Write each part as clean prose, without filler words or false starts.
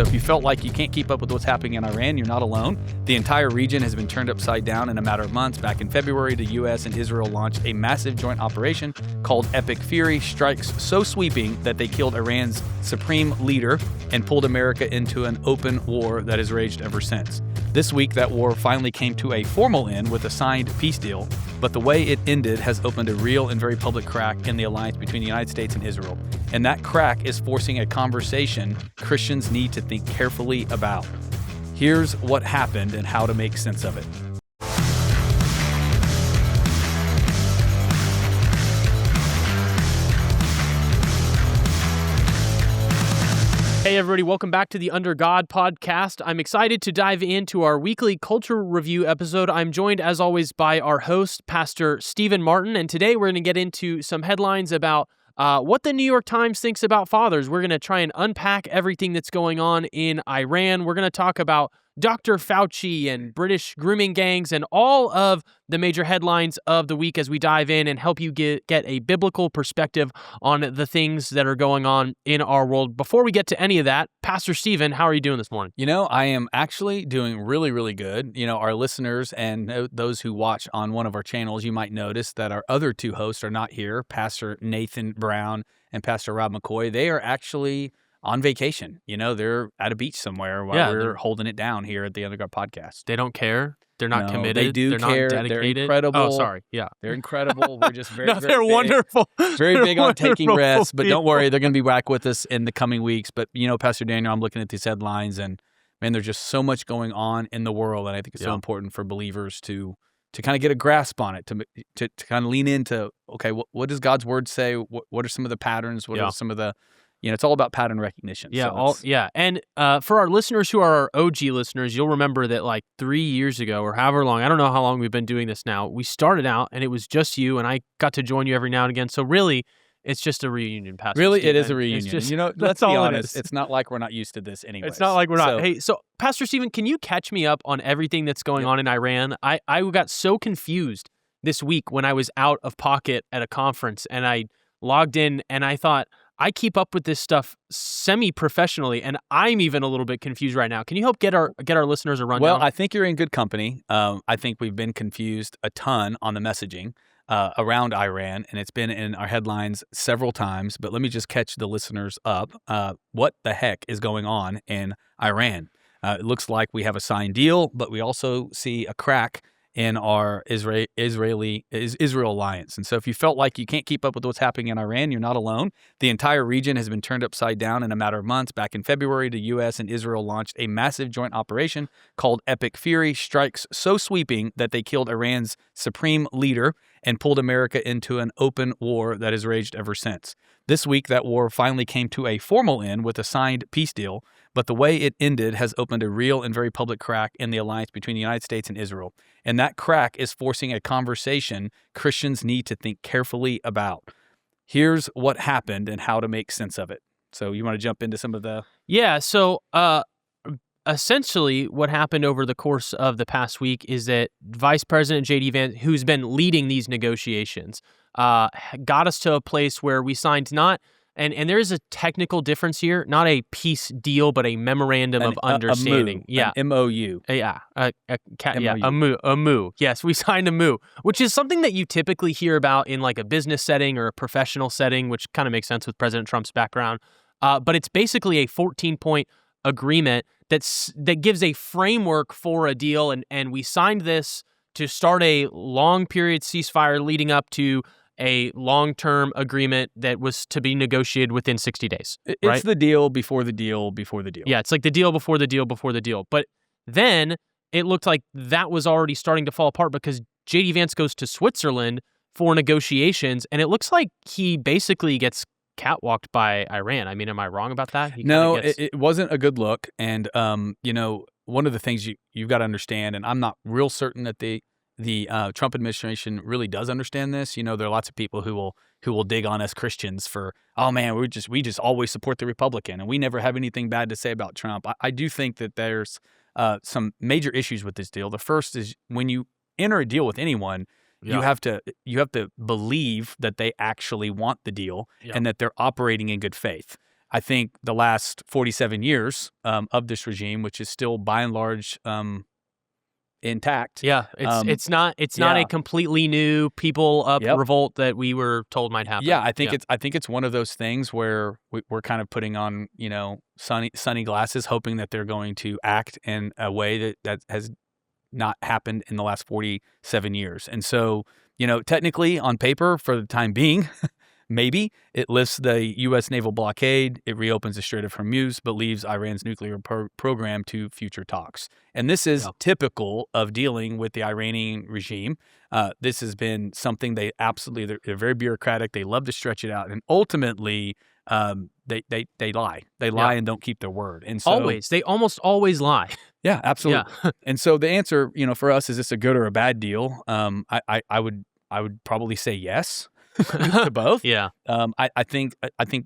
So if you felt like you can't keep up with what's happening in Iran, you're not alone. The entire region has been turned upside down in a matter of months. Back in February, the U.S. and Israel launched a massive joint operation called Epic Fury, strikes so sweeping that they killed Iran's supreme leader and pulled America into an open war that has raged ever since. This week, that war finally came to a formal end with a signed peace deal, but the way it ended has opened a real and very public crack in the alliance between the United States and Israel. And that crack is forcing a conversation Christians need to think carefully about. Here's what happened and how to make sense of it. Hey everybody, welcome back to the Under God podcast. I'm excited to dive into our weekly culture review episode. I'm joined as always by our host, Pastor Stephen Martin, and today we're going to get into some headlines about what the New York Times thinks about fathers. We're going to try and unpack everything that's going on in Iran. We're going to talk about Dr. Fauci and British grooming gangs and all of the major headlines of the week as we dive in and help you get a biblical perspective on the things that are going on in our world. Before we get to any of that, Pastor Stephen, how are you doing this morning? You know, I am actually doing really, really good. You know, our listeners and those who watch on one of our channels, you might notice that our other two hosts are not here, Pastor Nathan Brown and Pastor Rob McCoy. They are actually on vacation. You know, they're at a beach somewhere while we're holding it down here at the Under God podcast. They don't care. They're not committed. They do They're care. Not dedicated. They're incredible. Oh, sorry. Yeah. They're incredible. We're just very, no, very they're big, wonderful. Very They're big on taking wonderful rests, but don't people. worry. They're going to be back with us in the coming weeks. But, you know, Pastor Daniel, I'm looking at these headlines and, man, there's just so much going on in the world. And I think it's so important for believers to kind of get a grasp on it, to kind of lean into, okay, what does God's word say? What are some of the patterns? What are some of the, you know, it's all about pattern recognition. Yeah, so And for our listeners who are our OG listeners, you'll remember that like 3 years ago or however long, I don't know how long we've been doing this now, we started out and it was just you and I got to join you every now and again. So really, it's just a reunion, Pastor Really, Stephen. it is a reunion. Just, you know, let's be all honest. It's not like we're not used to this anyway. It's not like we're not. Hey, so Pastor Stephen, can you catch me up on everything that's going on in Iran? I got so confused this week when I was out of pocket at a conference and I logged in and I thought, I keep up with this stuff semi-professionally, and I'm even a little bit confused right now. Can you help get our listeners a rundown? Well, I think you're in good company. I think we've been confused a ton on the messaging around Iran, and it's been in our headlines several times. But let me just catch the listeners up. What the heck is going on in Iran? It looks like we have a signed deal, but we also see a crack in our Israel alliance. And so if you felt like you can't keep up with what's happening in Iran, you're not alone. The entire region has been turned upside down in a matter of months. Back in February, the U.S. and Israel launched a massive joint operation called Epic Fury, strikes so sweeping that they killed Iran's supreme leader and pulled America into an open war that has raged ever since. This week, that war finally came to a formal end with a signed peace deal, but the way it ended has opened a real and very public crack in the alliance between the United States and Israel. And that crack is forcing a conversation Christians need to think carefully about. Here's what happened and how to make sense of it. So you want to jump into some of the... Yeah, so essentially what happened over the course of the past week is that Vice President J.D. Vance, who's been leading these negotiations, got us to a place where we signed not, and there is a technical difference here, not a peace deal, but a memorandum of understanding. An MOU. A MOU. Yes, we signed a MOU, which is something that you typically hear about in like a business setting or a professional setting, which kind of makes sense with President Trump's background. But it's basically a 14-point agreement that gives a framework for a deal, and we signed this to start a long period ceasefire leading up to a long-term agreement that was to be negotiated within 60 days. It's the deal before the deal before the deal. Yeah, it's like the deal before the deal before the deal. But then it looked like that was already starting to fall apart because J.D. Vance goes to Switzerland for negotiations, and it looks like he basically gets catwalked by Iran. I mean, am I wrong about that? No, it wasn't a good look. And, you know, one of the things you've got to understand, and I'm not real certain that the Trump administration really does understand this. You know, there are lots of people who will dig on us Christians for, oh man, we just always support the Republican and we never have anything bad to say about Trump. I do think that there's some major issues with this deal. The first is when you enter a deal with anyone, you have to believe that they actually want the deal and that they're operating in good faith. I think the last 47 years of this regime, which is still by and large intact. Yeah, it's not a completely new people up revolt that we were told might happen. Yeah, I think it's one of those things where we're kind of putting on sunny glasses, hoping that they're going to act in a way that has not happened in the last 47 years. And so technically on paper for the time being, maybe it lifts the U.S. naval blockade, it reopens the Strait of Hormuz, but leaves Iran's nuclear program to future talks. And this is typical of dealing with the Iranian regime. This has been something they're very bureaucratic. They love to stretch it out, and ultimately they lie. They lie and don't keep their word. And so they almost always lie. Yeah, absolutely. Yeah. And so the answer, for us, is this a good or a bad deal? I would probably say yes. To both. Yeah. I think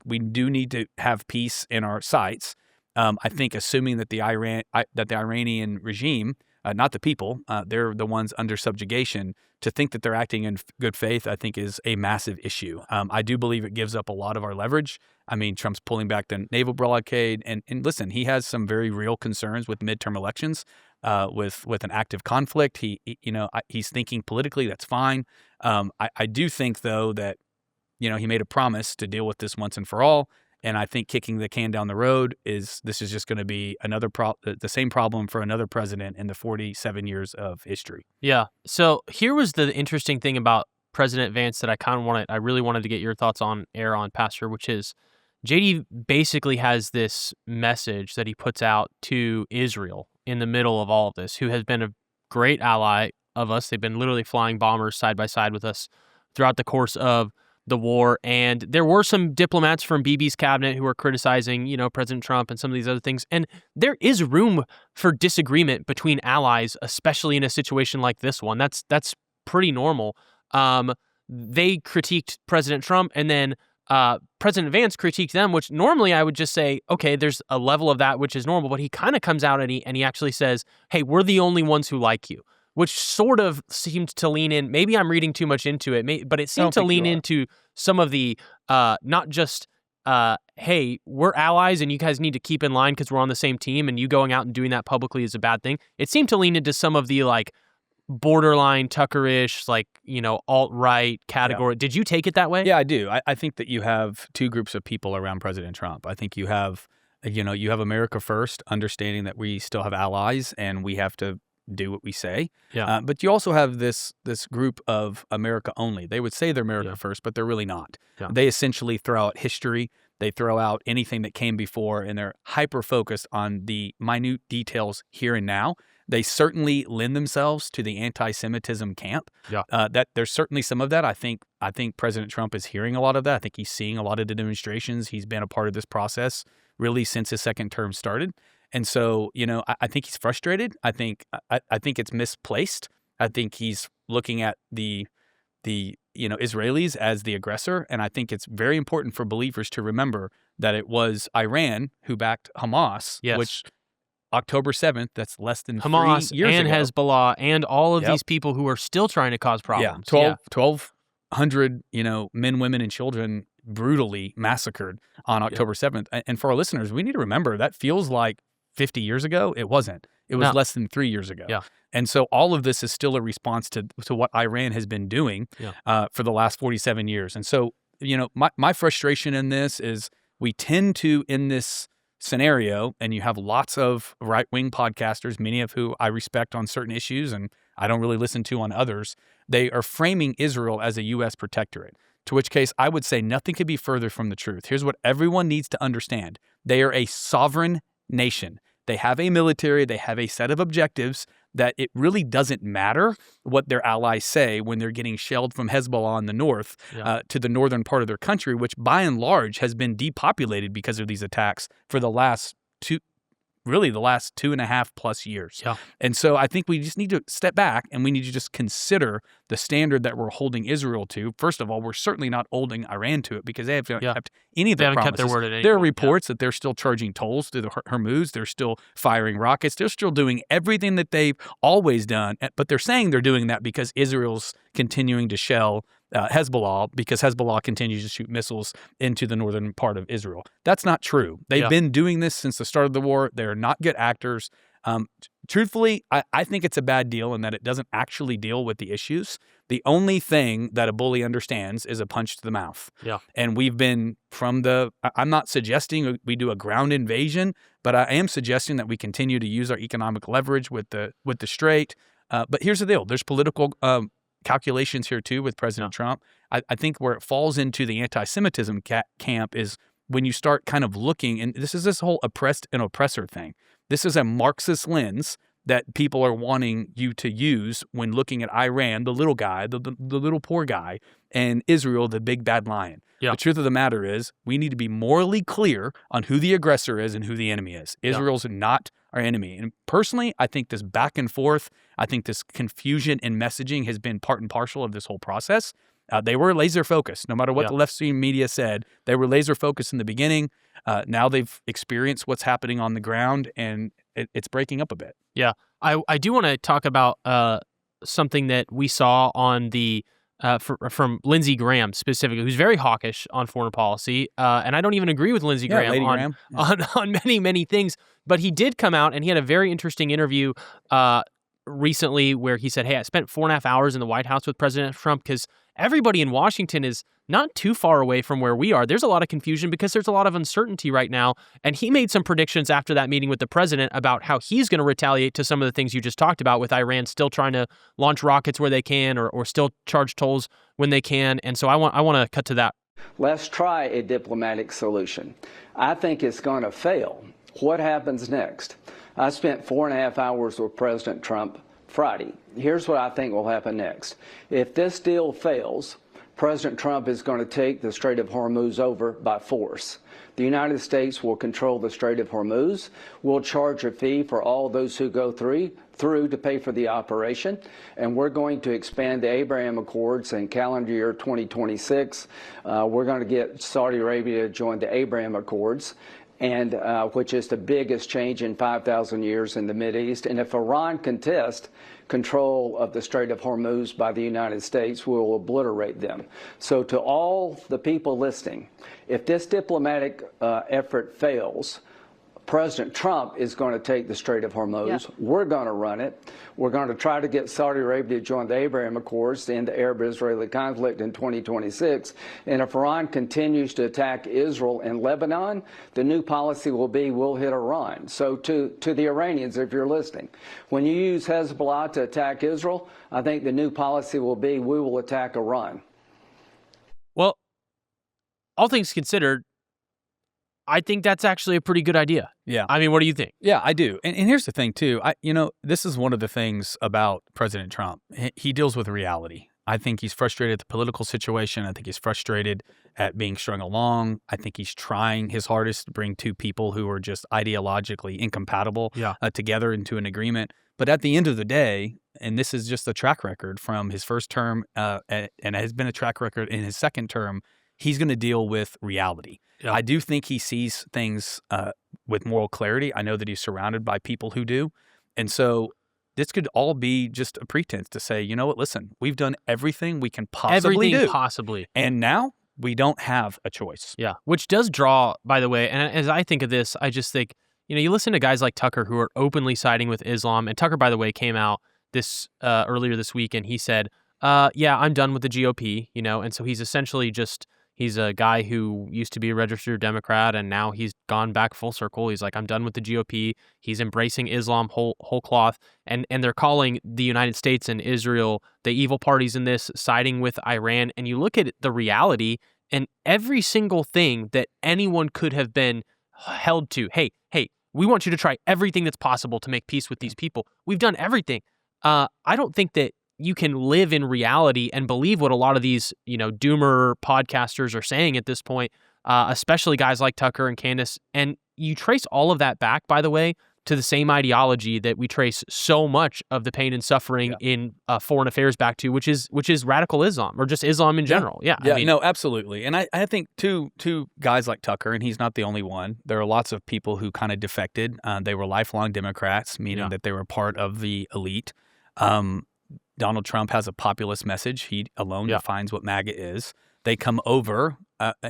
we do need to have peace in our sights. I think assuming that the Iranian regime, not the people, they're the ones under subjugation, to think that they're acting in good faith, I think is a massive issue. I do believe it gives up a lot of our leverage. I mean, Trump's pulling back the naval blockade, and listen, he has some very real concerns with midterm elections, with an active conflict. He's thinking politically. That's fine. I do think though that he made a promise to deal with this once and for all, and I think kicking the can down the road is just going to be the same problem for another president in the 47 years of history. Yeah. So here was the interesting thing about President Vance that I really wanted to get your thoughts on, Pastor, which is JD basically has this message that he puts out to Israel in the middle of all of this, who has been a great ally of us. They've been literally flying bombers side by side with us throughout the course of the war. And there were some diplomats from Bibi's cabinet who were criticizing, President Trump and some of these other things. And there is room for disagreement between allies, especially in a situation like this one. That's pretty normal. They critiqued President Trump, and then President Vance critiqued them, which normally I would just say, okay, there's a level of that which is normal, but he kind of comes out and he actually says, hey, we're the only ones who like you, which sort of seemed to lean in. Maybe I'm reading too much into it, but it seemed to lean into some of the, not just, hey, we're allies and you guys need to keep in line because we're on the same team, and you going out and doing that publicly is a bad thing. It seemed to lean into some of the borderline Tucker-ish, alt-right category. Yeah. Did you take it that way? Yeah, I do. I think that you have two groups of people around President Trump. I think you have America first, understanding that we still have allies and we have to do what we say. Yeah. But you also have this group of America only. They would say they're America first, but they're really not. Yeah. They essentially throw out history. They throw out anything that came before, and they're hyper-focused on the minute details here and now. They certainly lend themselves to the anti-Semitism camp. Yeah. That there's certainly some of that. I think President Trump is hearing a lot of that. I think he's seeing a lot of the demonstrations. He's been a part of this process really since his second term started. And so, I think he's frustrated. I think it's misplaced. I think he's looking at the Israelis as the aggressor. And I think it's very important for believers to remember that it was Iran who backed Hamas, which October 7th, that's less than Hamas 3 years and ago. Hezbollah and all of these people who are still trying to cause problems. Yeah, 1,200, men, women, and children brutally massacred on October 7th. And for our listeners, we need to remember that feels like 50 years ago. It wasn't. It was less than 3 years ago. Yeah. And so all of this is still a response to what Iran has been doing for the last 47 years. And so, my frustration in this is we tend to, in this scenario, and you have lots of right-wing podcasters, many of who I respect on certain issues and I don't really listen to on others, they are framing Israel as a U.S. protectorate, to which case I would say nothing could be further from the truth. Here's what everyone needs to understand. They are a sovereign nation. They have a military, they have a set of objectives that it really doesn't matter what their allies say when they're getting shelled from Hezbollah in the north to the northern part of their country, which by and large has been depopulated because of these attacks for the last 2.5 plus years. Yeah. And so I think we just need to step back and we need to just consider the standard that we're holding Israel to. First of all, we're certainly not holding Iran to it because they haven't kept any of their promises. Kept their word at any There are point. reports that they're still charging tolls through the Hormuz. They're still firing rockets. They're still doing everything that they've always done. But they're saying they're doing that because Israel's continuing to shell Hezbollah, because Hezbollah continues to shoot missiles into the northern part of Israel. That's not true. They've been doing this since the start of the war. They're not good actors. Truthfully, I think it's a bad deal in that it doesn't actually deal with the issues. The only thing that a bully understands is a punch to the mouth. Yeah. And we've been I'm not suggesting we do a ground invasion, but I am suggesting that we continue to use our economic leverage with the Strait. But here's the deal. There's political calculations here too with President Trump. I think where it falls into the anti-Semitism camp is when you start kind of looking, and this whole oppressed and oppressor thing. This is a Marxist lens that people are wanting you to use when looking at Iran, the little guy, the little poor guy, and Israel, the big bad lion. Yeah. The truth of the matter is we need to be morally clear on who the aggressor is and who the enemy is. Israel's not our enemy. And personally, I think this back and forth, I think this confusion in messaging has been part and parcel of this whole process. They were laser focused. No matter what the left-wing media said, they were laser focused in the beginning. Now they've experienced what's happening on the ground, and it's breaking up a bit. Yeah, I do want to talk about something that we saw on the from Lindsey Graham specifically, who's very hawkish on foreign policy, and I don't even agree with Lindsey Graham on many things. But he did come out and he had a very interesting interview recently where he said, "Hey, I spent 4.5 hours in the White House with President Trump because everybody in Washington is not too far away from where we are. There's a lot of confusion because there's a lot of uncertainty right now." And he made some predictions after that meeting with the president about how he's going to retaliate to some of the things you just talked about, with Iran still trying to launch rockets where they can or still charge tolls when they can. And so I want to cut to that. Let's try a diplomatic solution. I think it's going to fail. What happens next? I spent 4.5 hours with President Trump Friday. Here's what I think will happen next. If this deal fails, President Trump is going to take the Strait of Hormuz over by force. The United States will control the Strait of Hormuz. We'll charge a fee for all those who go through to pay for the operation. And we're going to expand the Abraham Accords in calendar year 2026. We're going to get Saudi Arabia to join the Abraham Accords, and which is the biggest change in 5,000 years in the Mideast. And if Iran contests control of the Strait of Hormuz by the United States, we will obliterate them. So to all the people listening, if this diplomatic effort fails, President Trump is going to take the Strait of Hormuz. Yeah. We're going to run it. We're going to try to get Saudi Arabia to join the Abraham Accords to end the Arab-Israeli conflict in 2026. And if Iran continues to attack Israel and Lebanon, the new policy will be we'll hit Iran. So to the Iranians, if you're listening, when you use Hezbollah to attack Israel, I think the new policy will be we will attack Iran. Well, all things considered, I think that's actually a pretty good idea. Yeah. I mean, what do you think? Yeah, I do. And here's the thing, too. This is one of the things about President Trump. He deals with reality. I think he's frustrated at the political situation. I think he's frustrated at being strung along. I think he's trying his hardest to bring two people who are just ideologically incompatible together into an agreement. But at the end of the day, and this is just a track record from his first term, and it has been a track record in his second term, he's going to deal with reality. Yeah. I do think he sees things with moral clarity. I know that he's surrounded by people who do. And so this could all be just a pretense to say, you know what, listen, we've done everything we can possibly do. And now we don't have a choice. Yeah, which does draw, by the way, and as I think of this, I just think, you listen to guys like Tucker who are openly siding with Islam. And Tucker, by the way, came out earlier this week and he said, yeah, I'm done with the GOP, and so he's essentially he's a guy who used to be a registered Democrat, and now he's gone back full circle. He's like, I'm done with the GOP. He's embracing Islam whole cloth. And they're calling the United States and Israel the evil parties in this, siding with Iran. And you look at the reality, and every single thing that anyone could have been held to, hey, we want you to try everything that's possible to make peace with these people. We've done everything. I don't think that you can live in reality and believe what a lot of these, doomer podcasters are saying at this point, especially guys like Tucker and Candace. And you trace all of that back, by the way, to the same ideology that we trace so much of the pain and suffering in foreign affairs back to, which is radical Islam, or just Islam in general. Yeah. No, absolutely. And I think two guys like Tucker, and he's not the only one. There are lots of people who kind of defected. They were lifelong Democrats, meaning that they were part of the elite. Donald Trump has a populist message. He alone Yeah. defines what MAGA is. They come over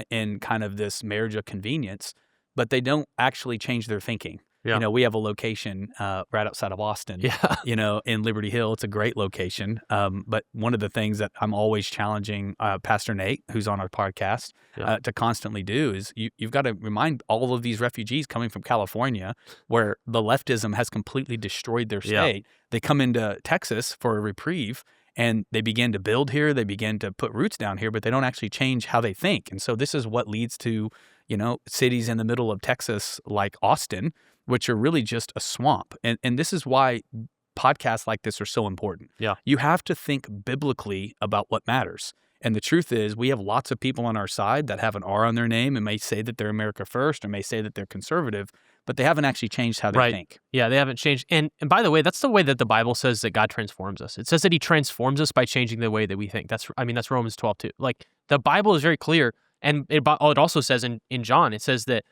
in kind of this marriage of convenience, but they don't actually change their thinking. Yeah. We have a location right outside of Austin, Yeah. in Liberty Hill. It's a great location. But one of the things that I'm always challenging Pastor Nate, who's on our podcast, to constantly do is you've got to remind all of these refugees coming from California, where the leftism has completely destroyed their state. They come into Texas for a reprieve, and they begin to build here. They begin to put roots down here, but they don't actually change how they think. And so this is what leads to, cities in the middle of Texas like Austin, which are really just a swamp. And this is why podcasts like this are so important. Yeah. You have to think biblically about what matters. And the truth is, we have lots of people on our side that have an R on their name and may say that they're America First or may say that they're conservative, but they haven't actually changed how they think. Yeah, they haven't changed. And by the way, that's the way that the Bible says that God transforms us. It says that he transforms us by changing the way that we think. That's Romans 12 too. Like, the Bible is very clear. And it also says in John, it says that,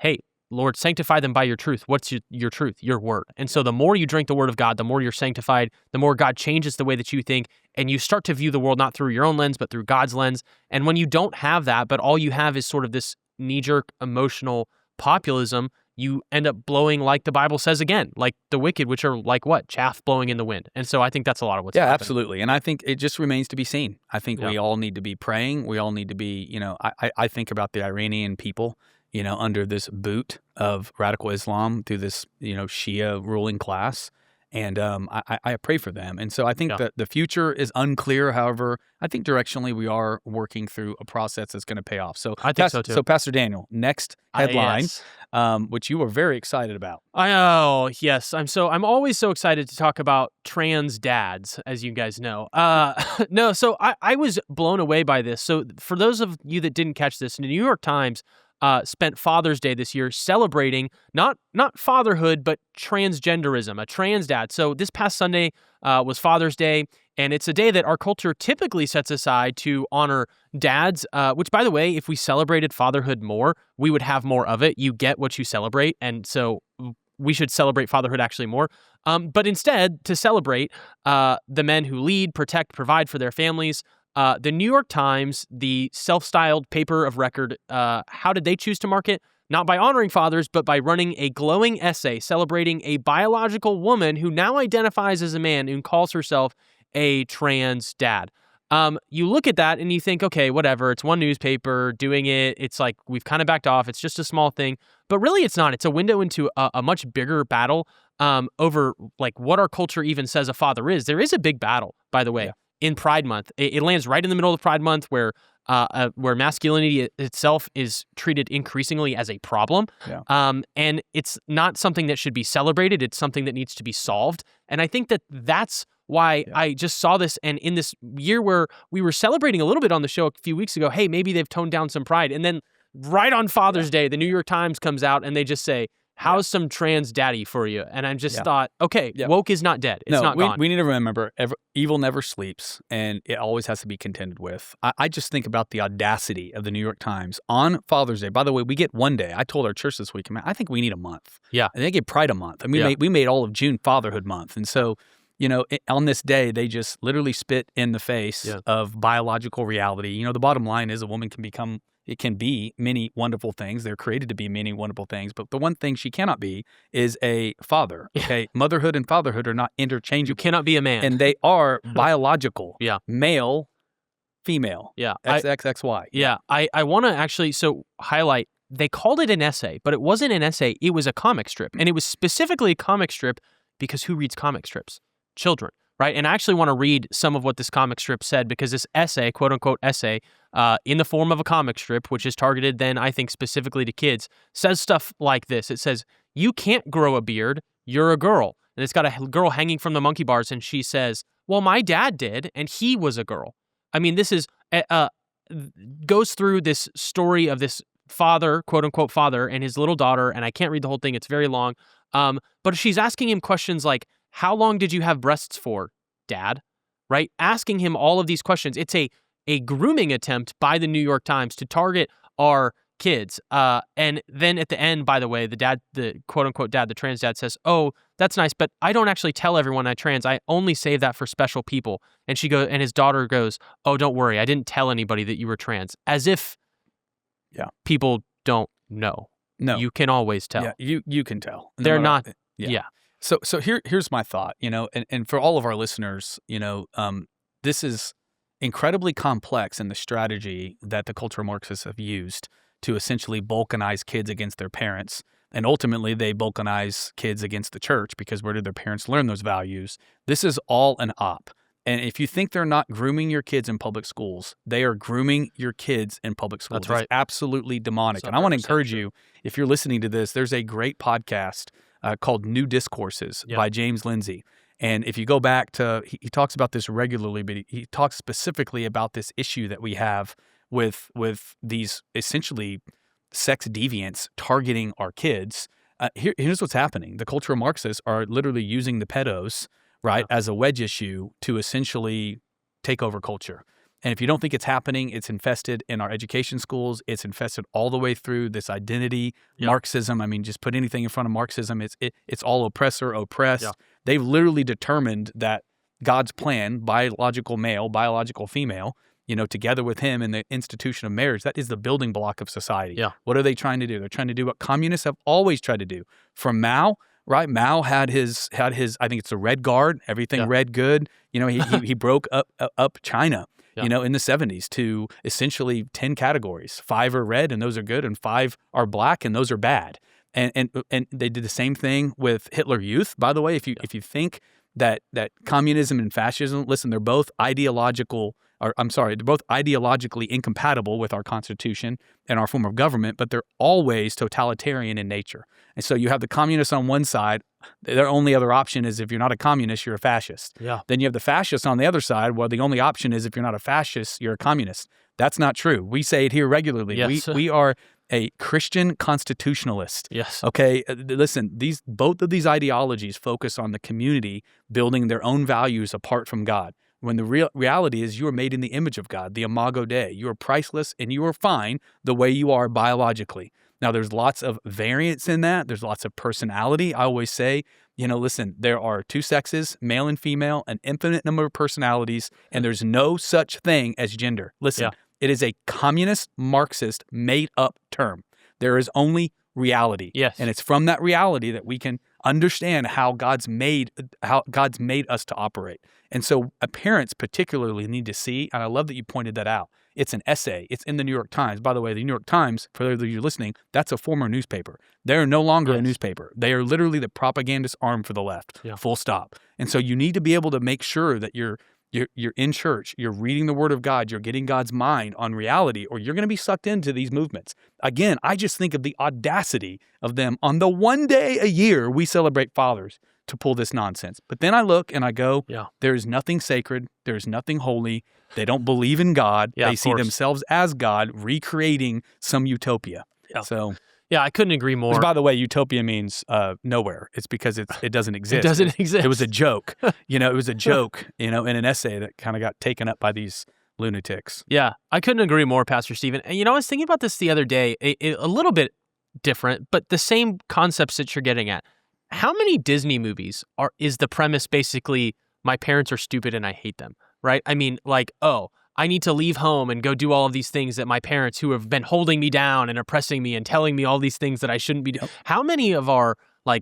hey, Lord, sanctify them by your truth. What's your truth? Your word. And so the more you drink the word of God, the more you're sanctified, the more God changes the way that you think, and you start to view the world not through your own lens, but through God's lens. And when you don't have that, but all you have is sort of this knee-jerk emotional populism, you end up blowing, like the Bible says again, like the wicked, which are like what? Chaff blowing in the wind. And so I think that's a lot of what's happening. Absolutely. And I think it just remains to be seen. I think we all need to be praying. We all need to be, I think about the Iranian people, under this boot of radical Islam through this, Shia ruling class. And I pray for them. And so I think that the future is unclear. However, I think directionally we are working through a process that's going to pay off. So I think so too. So Pastor Daniel, next headline, which you were very excited about. Yes. I'm always so excited to talk about trans dads, as you guys know. No, so I was blown away by this. So for those of you that didn't catch this, the New York Times spent Father's Day this year celebrating not fatherhood, but transgenderism, a trans dad. So this past Sunday was Father's Day, and it's a day that our culture typically sets aside to honor dads, which, by the way, if we celebrated fatherhood more, we would have more of it. You get what you celebrate, and so we should celebrate fatherhood actually more. But instead, to celebrate the men who lead, protect, provide for their families, the New York Times, the self-styled paper of record, how did they choose to market? Not by honoring fathers, but by running a glowing essay celebrating a biological woman who now identifies as a man and calls herself a trans dad. You look at that and you think, okay, whatever, it's one newspaper doing it. It's like we've kind of backed off. It's just a small thing. But really, it's not. It's a window into a much bigger battle over like what our culture even says a father is. There is a big battle, by the way. Yeah. In Pride Month. It lands right in the middle of Pride Month where masculinity itself is treated increasingly as a problem. Yeah. And it's not something that should be celebrated. It's something that needs to be solved. And I think that that's why I just saw this. And in this year where we were celebrating a little bit on the show a few weeks ago, hey, maybe they've toned down some pride. And then right on Father's Day, the New York Times comes out and they just say, how's some trans daddy for you? And I just thought, okay, woke is not dead. It's not gone. We need to remember, evil never sleeps, and it always has to be contended with. I just think about the audacity of the New York Times on Father's Day. By the way, we get one day. I told our church this week, I think we need a month. Yeah. And they get Pride a month. And we made all of June Fatherhood Month. And so, on this day, they just literally spit in the face of biological reality. The bottom line is a woman can be many wonderful things. They're created to be many wonderful things. But the one thing she cannot be is a father. Okay. Motherhood and fatherhood are not interchangeable. You cannot be a man. And they are biological. Yeah. Male, female. Yeah. XXXY. Yeah. I want to actually highlight, they called it an essay, but it wasn't an essay. It was a comic strip. And it was specifically a comic strip because who reads comic strips? Children. Right. And I actually want to read some of what this comic strip said because this essay, quote unquote essay, in the form of a comic strip, which is targeted then, I think, specifically to kids, says stuff like this. It says, you can't grow a beard. You're a girl. And it's got a girl hanging from the monkey bars. And she says, well, my dad did. And he was a girl. I mean, this is goes through this story of this father, quote unquote father, and his little daughter. And I can't read the whole thing. It's very long. But she's asking him questions like, how long did you have breasts for, Dad? Right? Asking him all of these questions. It's a grooming attempt by the New York Times to target our kids. And then at the end, by the way, the quote unquote dad, the trans dad says, "Oh, that's nice, but I don't actually tell everyone I trans. I only save that for special people." And his daughter goes, "Oh, don't worry. I didn't tell anybody that you were trans." As if people don't know. No. You can always tell. Yeah, you can tell. They're not. Yeah. So here's my thought, and for all of our listeners, this is incredibly complex in the strategy that the cultural Marxists have used to essentially balkanize kids against their parents. And ultimately, they balkanize kids against the church, because where did their parents learn those values? This is all an op. And if you think they're not grooming your kids in public schools, they are grooming your kids in public schools. That's right. It's absolutely demonic. And I want to encourage you, if you're listening to this, there's a great podcast called New Discourses by James Lindsey. And if you go back to, he talks about this regularly, but he talks specifically about this issue that we have with these essentially sex deviants targeting our kids. Here's what's happening. The cultural Marxists are literally using the pedos, right, as a wedge issue to essentially take over culture. And if you don't think it's happening, it's infested in our education schools. It's infested all the way through this identity, Marxism. I mean, just put anything in front of Marxism. It's all oppressor, oppressed. Yeah. They've literally determined that God's plan, biological male, biological female, together with him in the institution of marriage, that is the building block of society. Yeah. What are they trying to do? They're trying to do what communists have always tried to do. From Mao, right? Mao had his. I think it's the Red Guard. Everything red, good. He broke up China. In the 70s to essentially 10 categories. 5 are red and those are good, and 5 are black and those are bad. And they did the same thing with Hitler Youth. By the way, if you think that communism and fascism, listen, they're both ideologically incompatible with our Constitution and our form of government, but they're always totalitarian in nature. And so you have the communists on one side. Their only other option is if you're not a communist, you're a fascist. Yeah. Then you have the fascists on the other side. Well, the only option is if you're not a fascist, you're a communist. That's not true. We say it here regularly. Yes. We are a Christian constitutionalist. Yes. Okay. Listen, both of these ideologies focus on the community building their own values apart from God. When the reality is you are made in the image of God, the imago Dei. You are priceless and you are fine the way you are biologically. Now, there's lots of variance in that. There's lots of personality. I always say, listen, there are 2 sexes, male and female, an infinite number of personalities, and there's no such thing as gender. Listen, it is a communist, Marxist, made-up term. There is only reality. Yes. And it's from that reality that we can understand how God's made us to operate. And so parents particularly need to see, and I love that you pointed that out. It's an essay. It's in the New York Times. By the way, the New York Times, for those of you listening, that's a former newspaper. They're no longer a newspaper. They are literally the propagandist arm for the left, full stop. And so you need to be able to make sure that you're in church, you're reading the Word of God, you're getting God's mind on reality, or you're going to be sucked into these movements. Again, I just think of the audacity of them on the one day a year we celebrate fathers to pull this nonsense. But then I look and I go, there is nothing sacred, there is nothing holy. They don't believe in God. They see themselves as God, recreating some utopia. Yeah. So, I couldn't agree more. Which, by the way, utopia means nowhere. It's because it doesn't exist. It doesn't exist. It was a joke. It was a joke, in an essay that kind of got taken up by these lunatics. Yeah, I couldn't agree more, Pastor Stephen. And, I was thinking about this the other day, a little bit different, but the same concepts that you're getting at. How many Disney movies is the premise basically, my parents are stupid and I hate them, right? I mean, I need to leave home and go do all of these things that my parents, who have been holding me down and oppressing me and telling me all these things that I shouldn't be doing. How many of our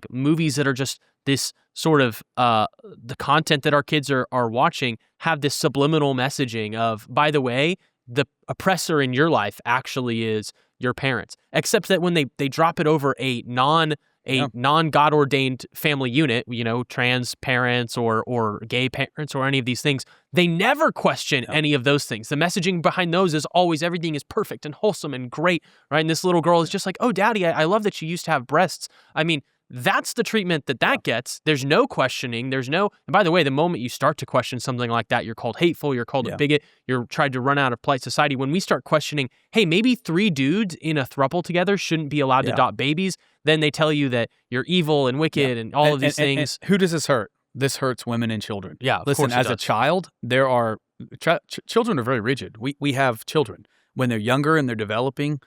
movies that are just this sort of the content that our kids are watching have this subliminal messaging of, by the way, the oppressor in your life actually is your parents, except that when they drop it over a non-God ordained family unit, trans parents or gay parents or any of these things, they never question any of those things. The messaging behind those is always everything is perfect and wholesome and great, right? And this little girl is just like, oh, Daddy, I love that you used to have breasts. I mean, that's the treatment that gets. There's no questioning. And by the way, the moment you start to question something like that, you're called hateful, you're called a bigot, you're tried to run out of polite society. When we start questioning, hey, maybe 3 dudes in a throuple together shouldn't be allowed to adopt babies, then they tell you that you're evil and wicked and all of these things. And who does this hurt? This hurts women and children. Yeah, listen, as a child, there are children are very rigid. We have children when they're younger and they're developing.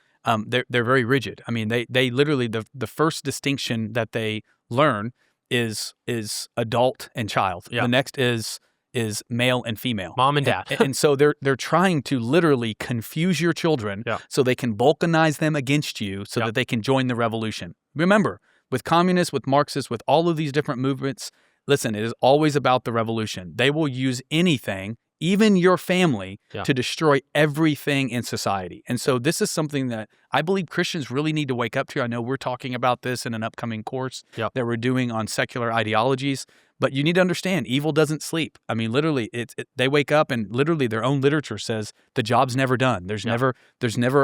they're very rigid. I mean, they literally the first distinction that they learn is adult and child. Yeah. The next is male and female, mom and dad. and so they're trying to literally confuse your children so they can balkanize them against you so that they can join the revolution. Remember, with communists, with Marxists, with all of these different movements, listen, it is always about the revolution. They will use anything, even your family, to destroy everything in society. And so this is something that I believe Christians really need to wake up to. I know we're talking about this in an upcoming course that we're doing on secular ideologies, but you need to understand, evil doesn't sleep. I mean, literally, they wake up and literally their own literature says the job's never done. There's never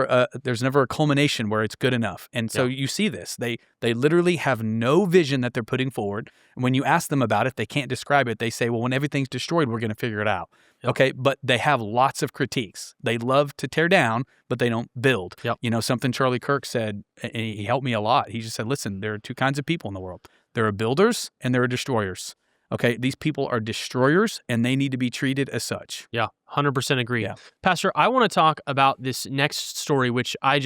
a culmination where it's good enough. And so you see this. They literally have no vision that they're putting forward. And when you ask them about it, they can't describe it. They say, well, when everything's destroyed, we're going to figure it out. Okay, but they have lots of critiques. They love to tear down, but they don't build. You know, something Charlie Kirk said, and he helped me a lot. He just said, listen, there are two kinds of people in the world. There are builders and there are destroyers. Okay, these people are destroyers and they need to be treated as such. Yeah, 100% agree. Pastor, I want to talk about this next story, which I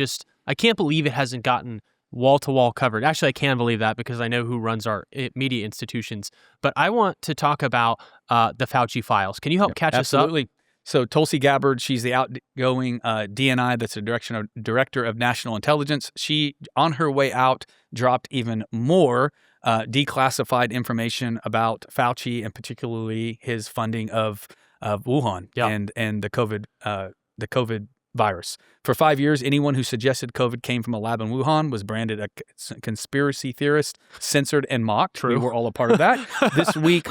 can't believe it hasn't gotten wall-to-wall covered. Actually, I can believe that because I know who runs our media institutions. But I want to talk about the Fauci Files. Can you help catch us up? Absolutely. So Tulsi Gabbard, she's the outgoing DNI, that's the director of national intelligence. She, on her way out, dropped even more declassified information about Fauci and particularly his funding of Wuhan and the COVID virus. For 5 years, anyone who suggested COVID came from a lab in Wuhan was branded a conspiracy theorist, censored, and mocked. We were all a part of that. This week,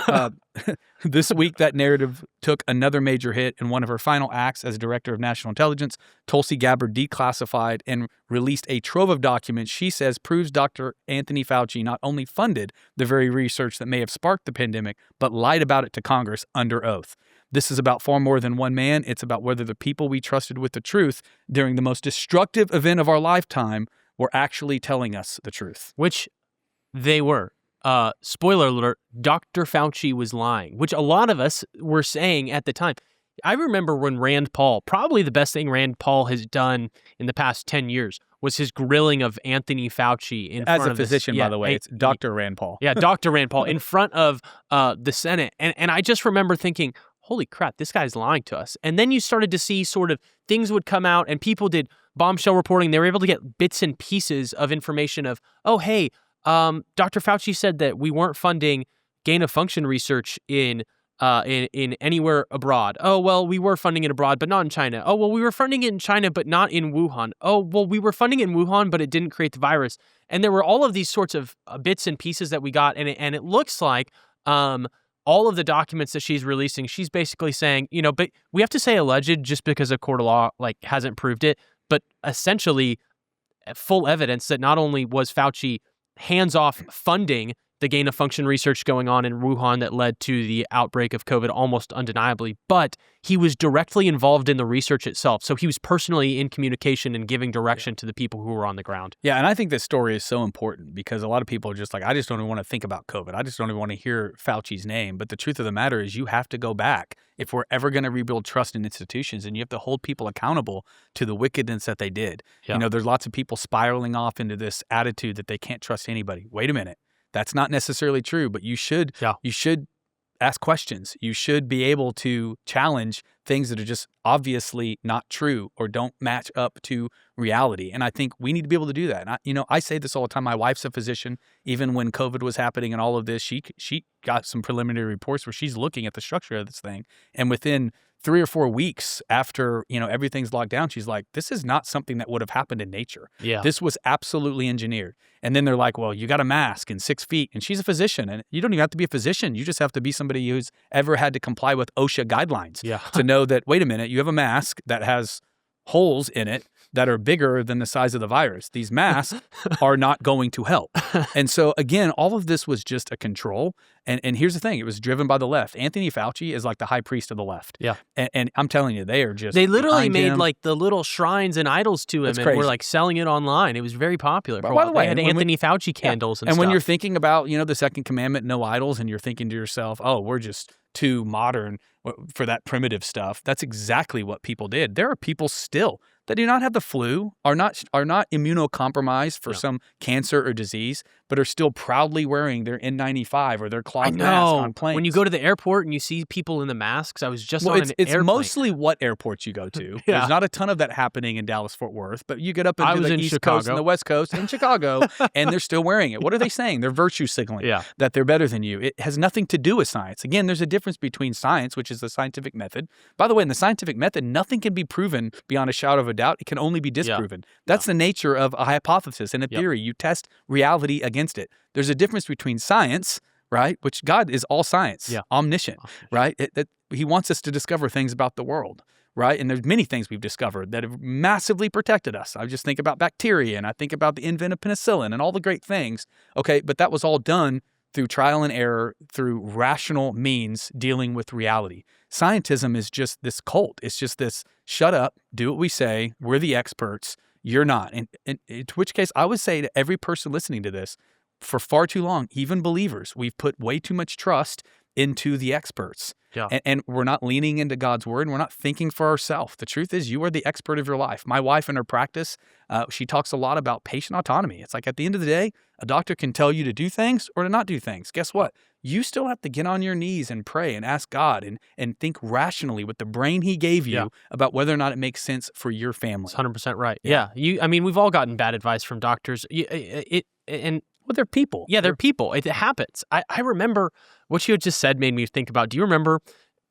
that narrative took another major hit in one of her final acts as director of national intelligence. Tulsi Gabbard declassified and released a trove of documents she says proves Dr. Anthony Fauci not only funded the very research that may have sparked the pandemic, but lied about it to Congress under oath. This is about far more than one man. It's about whether the people we trusted with the truth during the most destructive event of our lifetime were actually telling us the truth. Which they were. Spoiler alert, Dr. Fauci was lying, which a lot of us were saying at the time. I remember when Rand Paul, probably the best thing Rand Paul has done in the past 10 years, was his grilling of Anthony Fauci in front of As a physician, by the way, it's Dr. Rand Paul. Yeah, Dr. Rand Paul in front of the Senate. And I just remember thinking, holy crap, this guy's lying to us. And then you started to see sort of things would come out and people did bombshell reporting. They were able to get bits and pieces of information of, oh, hey, Dr. Fauci said that we weren't funding gain-of-function research in anywhere abroad. Oh, well, we were funding it abroad, but not in China. Oh, well, we were funding it in China, but not in Wuhan. Oh, well, we were funding it in Wuhan, but it didn't create the virus. And there were all of these sorts of bits and pieces that we got, and it looks like all of the documents that she's releasing, she's basically saying, but we have to say alleged just because a court of law hasn't proved it, but essentially full evidence that not only was Fauci hands-off funding the gain-of-function research going on in Wuhan that led to the outbreak of COVID almost undeniably, but he was directly involved in the research itself. So he was personally in communication and giving direction to the people who were on the ground. Yeah, and I think this story is so important because a lot of people are just like, I just don't even want to think about COVID. I just don't even want to hear Fauci's name. But the truth of the matter is you have to go back if we're ever going to rebuild trust in institutions, and you have to hold people accountable to the wickedness that they did. Yeah. There's lots of people spiraling off into this attitude that they can't trust anybody. Wait a minute. That's not necessarily true, but you should ask questions. You should be able to challenge things that are just obviously not true or don't match up to reality. And I think we need to be able to do that. And I say this all the time. My wife's a physician. Even when COVID was happening and all of this, she got some preliminary reports where she's looking at the structure of this thing. And within 3 or 4 weeks after, everything's locked down, she's like, this is not something that would have happened in nature. Yeah. This was absolutely engineered. And then they're like, well, you got a mask and 6 feet. And she's a physician. And you don't even have to be a physician. You just have to be somebody who's ever had to comply with OSHA guidelines to know that, wait a minute, you have a mask that has holes in it that are bigger than the size of the virus. These masks are not going to help. And so, again, all of this was just a control. And here's the thing. It was driven by the left. Anthony Fauci is like the high priest of the left. Yeah. And I'm telling you, they literally made him. the little shrines and idols to him. That's and crazy. were selling it online. It was very popular. By the way, they had Anthony Fauci candles and stuff. And when stuff. you're thinking about, the second commandment, no idols, and you're thinking to yourself, oh, we're just too modern for that primitive stuff. That's exactly what people did. There are people still that do not have the flu, are not immunocompromised for some cancer or disease, but are still proudly wearing their N95 or their cloth mask on planes. When you go to the airport and you see people in the masks, I was just on an it's airplane. mostly what airports you go to. There's not a ton of that happening in Dallas-Fort Worth, but you get up into the East Coast and the West Coast in Chicago, and they're still wearing it. What are they saying? They're virtue signaling that they're better than you. It has nothing to do with science. Again, there's a difference between science, which is the scientific method. By the way, in the scientific method, nothing can be proven beyond a shadow of a doubt. It can only be disproven. That's the nature of a hypothesis and a theory. You test reality against it. There's a difference between science, right, which God is all science, omniscient, right? He wants us to discover things about the world, right? And there's many things we've discovered that have massively protected us. I just think about bacteria, and I think about the invent of penicillin and all the great things. Okay, but that was all done through trial and error, through rational means dealing with reality. Scientism is just this cult. It's just this, shut up, do what we say, we're the experts, you're not. And in which case, I would say to every person listening to this, for far too long, even believers, we've put way too much trust into the experts. And we're not leaning into God's word, and we're not thinking for ourselves. The truth is, you are the expert of your life. My wife, in her practice, she talks a lot about patient autonomy. It's like, at the end of the day, a doctor can tell you to do things or to not do things. Guess what? You still have to get on your knees and pray and ask God and think rationally with the brain he gave you about whether or not it makes sense for your family. That's 100% right. Yeah. I mean, we've all gotten bad advice from doctors. Well, they're people. Yeah, they're people. It happens. I remember what you had just said made me think about, do you remember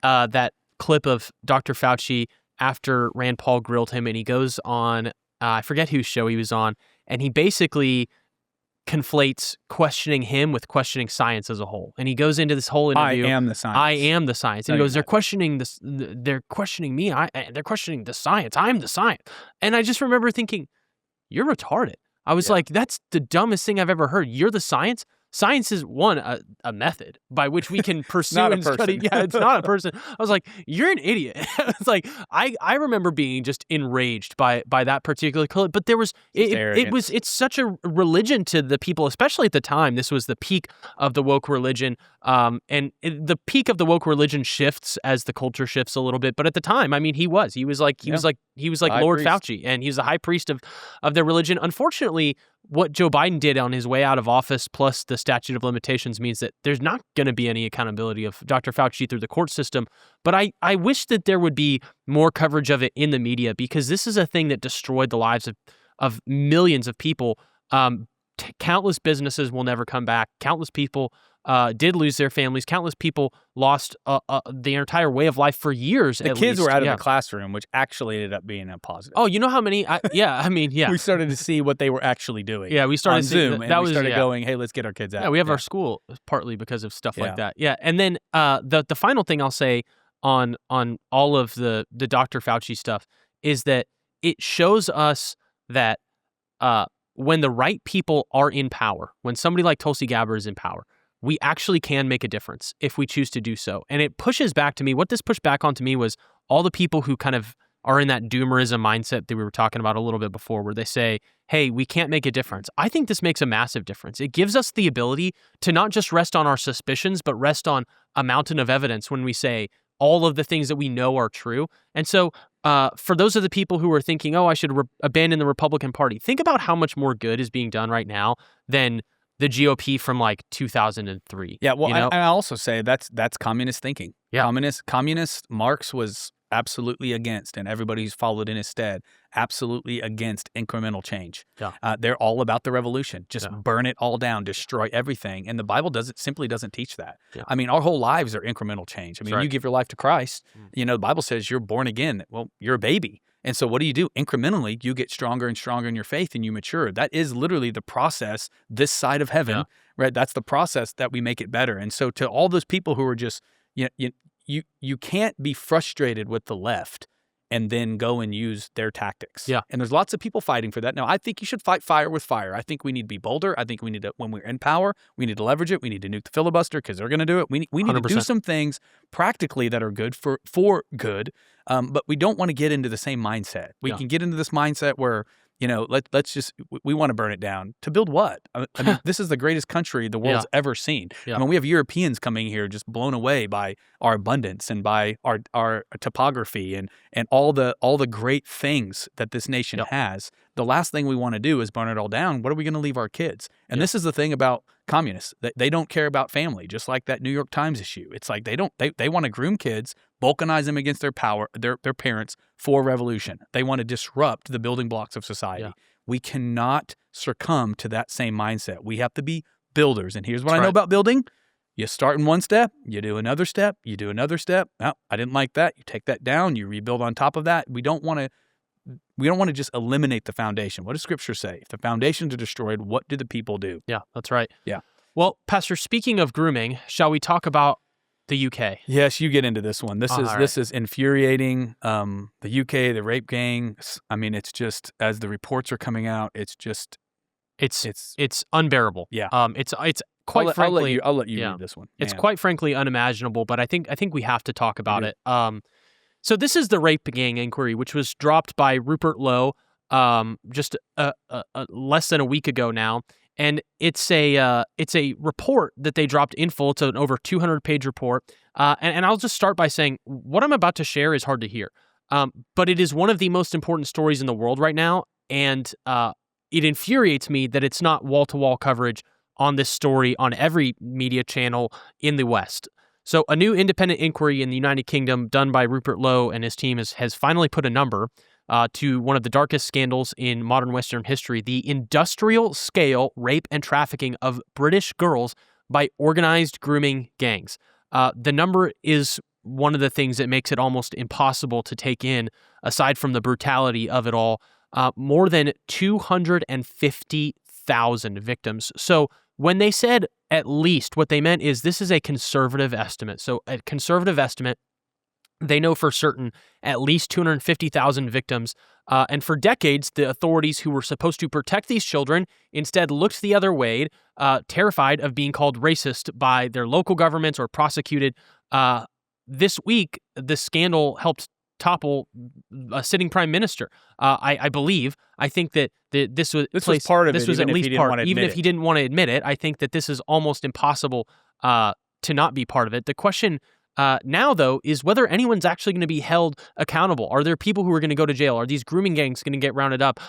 that clip of Dr. Fauci after Rand Paul grilled him, and he goes on, I forget whose show he was on, and he basically conflates questioning him with questioning science as a whole. And he goes into this whole interview. I am the science. I am the science. And he goes, they're questioning this. They're questioning me. They're questioning the science. I'm the science. And I just remember thinking, you're retarded. I was like, that's the dumbest thing I've ever heard. You're the science? Science is, one, a method by which we can pursue and study. Yeah, it's not a person. I was like, you're an idiot. It's like, I remember being just enraged by that particular clip. But there was, it's such a religion to the people, especially at the time. This was the peak of the woke religion. The peak of the woke religion shifts as the culture shifts a little bit. But at the time, I mean, he was like Lord Fauci, and he was the high priest of their religion. Unfortunately, what Joe Biden did on his way out of office, plus the statute of limitations, means that there's not going to be any accountability of Dr. Fauci through the court system. But I wish that there would be more coverage of it in the media, because this is a thing that destroyed the lives of millions of people. Countless businesses will never come back. Countless people did lose their families. Countless people lost their entire way of life for years. The kids were out of the classroom, which actually ended up being a positive. Oh, you know how many? We started to see what they were actually doing. Yeah, we started on Zoom, and we started going, hey, let's get our kids out. Yeah, we have our school partly because of stuff like that. Yeah, and then the final thing I'll say on all of the Dr. Fauci stuff is that it shows us that when the right people are in power, when somebody like Tulsi Gabbard is in power, we actually can make a difference if we choose to do so. And it pushes back to me, what this pushed back onto me was all the people who kind of are in that doomerism mindset that we were talking about a little bit before, where they say, hey, we can't make a difference. I think this makes a massive difference. It gives us the ability to not just rest on our suspicions, but rest on a mountain of evidence when we say all of the things that we know are true. And so for those of the people who are thinking, oh, I should abandon the Republican Party, think about how much more good is being done right now than the GOP from like 2003. Yeah, well, I also say that's communist thinking. Yeah. Communist Marx was absolutely against, and everybody who's followed in his stead, absolutely against incremental change. Yeah. They're all about the revolution. Just burn it all down, destroy everything. And the Bible simply doesn't teach that. Yeah. I mean, our whole lives are incremental change. I mean, you give your life to Christ, the Bible says you're born again. Well, you're a baby. And so what do? Incrementally, you get stronger and stronger in your faith, and you mature. That is literally the process this side of heaven, right? That's the process that we make it better. And so to all those people who are just, you can't be frustrated with the left and then go and use their tactics. Yeah. And there's lots of people fighting for that. Now, I think you should fight fire with fire. I think we need to be bolder. I think we need to, when we're in power, we need to leverage it. We need to nuke the filibuster because they're going to do it. We need 100%. To do some things practically that are good for good, but we don't want to get into the same mindset. We can get into this mindset where, let's just, we want to burn it down. To build what? I mean, this is the greatest country the world's ever seen. Yeah. I mean, we have Europeans coming here just blown away by our abundance and by our topography and all the great things that this nation has. The last thing we want to do is burn it all down. What are we going to leave our kids? And this is the thing about communists. They don't care about family, just like that New York Times issue. It's like they want to groom kids, balkanize them against their parents for revolution. They want to disrupt the building blocks of society. Yeah. We cannot succumb to that same mindset. We have to be builders. And here's what I know about building. You start in one step, you do another step, you do another step. Oh, I didn't like that. You take that down, you rebuild on top of that. We don't want to just eliminate the foundation. What does Scripture say? If the foundations are destroyed, what do the people do? Yeah, that's right. Yeah. Well, Pastor, speaking of grooming, shall we talk about the UK? Yes, you get into this one. This is infuriating. The UK, the rape gang. I mean, it's just, as the reports are coming out, it's unbearable. Yeah. It's quite frankly, I'll let you read this one. Man. It's quite frankly unimaginable, but I think we have to talk about it. So this is the rape gang inquiry, which was dropped by Rupert Lowe just less than a week ago now. And it's a report that they dropped in full. It's an over 200-page report. And I'll just start by saying what I'm about to share is hard to hear. But it is one of the most important stories in the world right now. And it infuriates me that it's not wall-to-wall coverage on this story on every media channel in the West. So a new independent inquiry in the United Kingdom done by Rupert Lowe and his team has finally put a number to one of the darkest scandals in modern Western history, the industrial-scale rape and trafficking of British girls by organized grooming gangs. The number is one of the things that makes it almost impossible to take in, aside from the brutality of it all. More than 250,000 victims. So when they said at least, what they meant is this is a conservative estimate. So a conservative estimate, they know for certain at least 250,000 victims. And for decades, the authorities who were supposed to protect these children instead looked the other way, terrified of being called racist by their local governments or prosecuted. This week, the scandal helped topple a sitting prime minister. I believe. I think that this was part of it. This was at least part, even if he didn't want to admit it. I think that this is almost impossible to not be part of it. The question now, though, is whether anyone's actually going to be held accountable. Are there people who are going to go to jail? Are these grooming gangs going to get rounded up?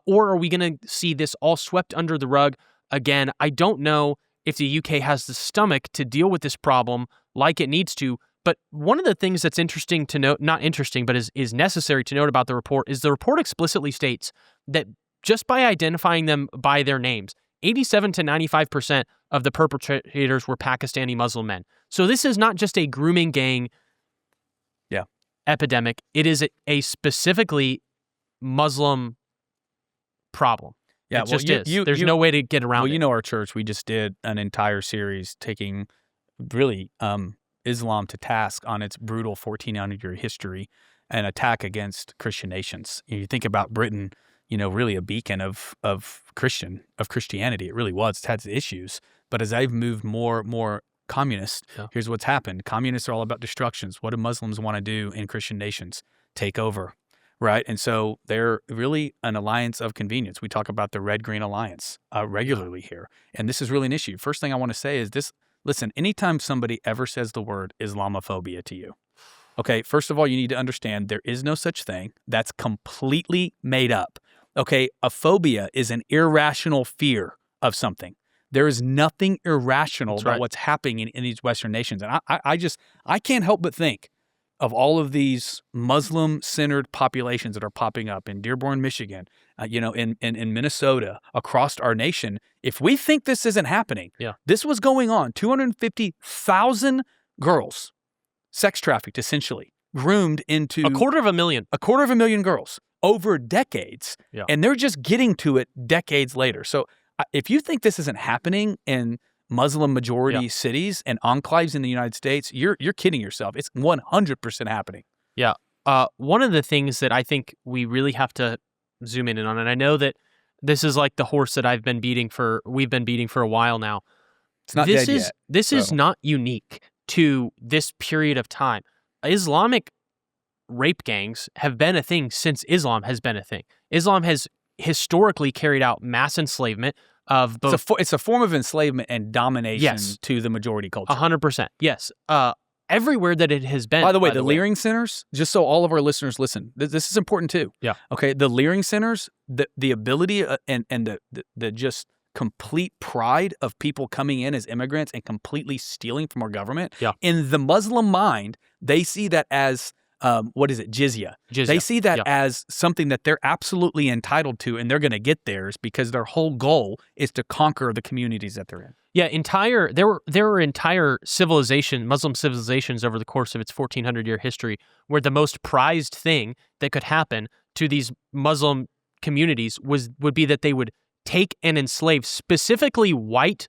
Or are we going to see this all swept under the rug again? I don't know if the UK has the stomach to deal with this problem like it needs to. But one of the things that's interesting to note, not interesting, but is necessary to note about the report is the report explicitly states that just by identifying them by their names, 87 to 95% of the perpetrators were Pakistani Muslim men. So this is not just a grooming gang epidemic. It is a specifically Muslim problem. Yeah, it just is. There's no way to get around it. Well, you know our church, we just did an entire series taking really Islam to task on its brutal 1400-year history and attack against Christian nations. You think about Britain, really a beacon of Christianity. It really was. It's had issues. But as I've moved more communist, here's what's happened. Communists are all about destructions. What do Muslims want to do in Christian nations? Take over, right? And so they're really an alliance of convenience. We talk about the red-green alliance regularly here. And this is really an issue. First thing I want to say is this. Listen, anytime somebody ever says the word Islamophobia to you, okay, first of all, you need to understand there is no such thing. That's completely made up. Okay, a phobia is an irrational fear of something. There is nothing irrational about what's happening in these Western nations. And I can't help but think of all of these Muslim-centered populations that are popping up in Dearborn, Michigan, in Minnesota, across our nation. If we think this isn't happening, this was going on. 250,000 girls, sex trafficked essentially, groomed into... A quarter of a million girls over decades. Yeah. And they're just getting to it decades later. So if you think this isn't happening in Muslim majority cities and enclaves in the United States, you're kidding yourself. It's 100% happening. Yeah. One of the things that I think we really have to zoom in on, and I know that this is like the horse that we've been beating for a while now. It's not dead yet. This is not unique to this period of time. Islamic rape gangs have been a thing since Islam has been a thing. Islam has historically carried out mass enslavement of both. It's a form of enslavement and domination Yes. to the majority culture. 100%. Yes. Everywhere that it has been. By the way, the Leering Centers, just so all of our listeners listen, this is important too. Yeah. Okay. The Leering Centers, the ability and the just complete pride of people coming in as immigrants and completely stealing from our government. Yeah. In the Muslim mind, they see that as jizya. They see that as something that they're absolutely entitled to, and they're going to get theirs because their whole goal is to conquer the communities that they're in. Yeah, there were entire Muslim civilizations over the course of its 1,400-year history where the most prized thing that could happen to these Muslim communities would be that they would take and enslave specifically white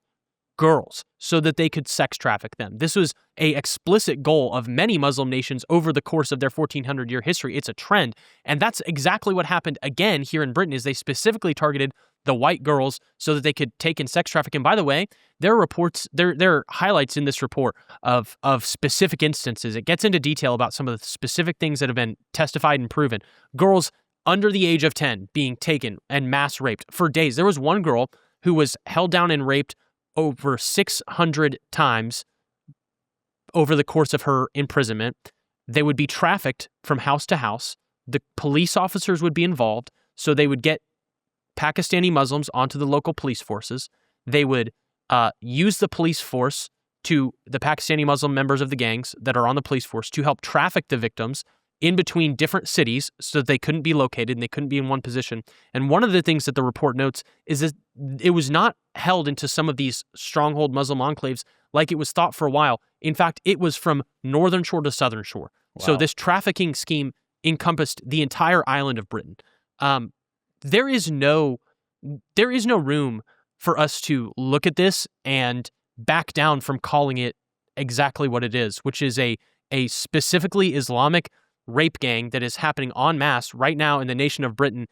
girls so that they could sex traffic them. This was a explicit goal of many Muslim nations over the course of their 1,400-year history. It's a trend, and that's exactly what happened again here in Britain. Is they specifically targeted the white girls so that they could take in sex traffic. And by the way, there are highlights in this report of specific instances. It gets into detail about some of the specific things that have been testified and proven. Girls under the age of 10 being taken and mass raped for days. There was one girl who was held down and raped over 600 times over the course of her imprisonment. They would be trafficked from house to house. The police officers would be involved, so they would get Pakistani Muslims onto the local police forces. They would use the police force the Pakistani Muslim members of the gangs that are on the police force to help traffic the victims in between different cities so that they couldn't be located and they couldn't be in one position. And one of the things that the report notes is that it was not held into some of these stronghold Muslim enclaves like it was thought for a while. In fact, it was from northern shore to southern shore. Wow. So this trafficking scheme encompassed the entire island of Britain. There is no room for us to look at this and back down from calling it exactly what it is, which is a specifically Islamic rape gang that is happening en masse right now in the nation of Britain.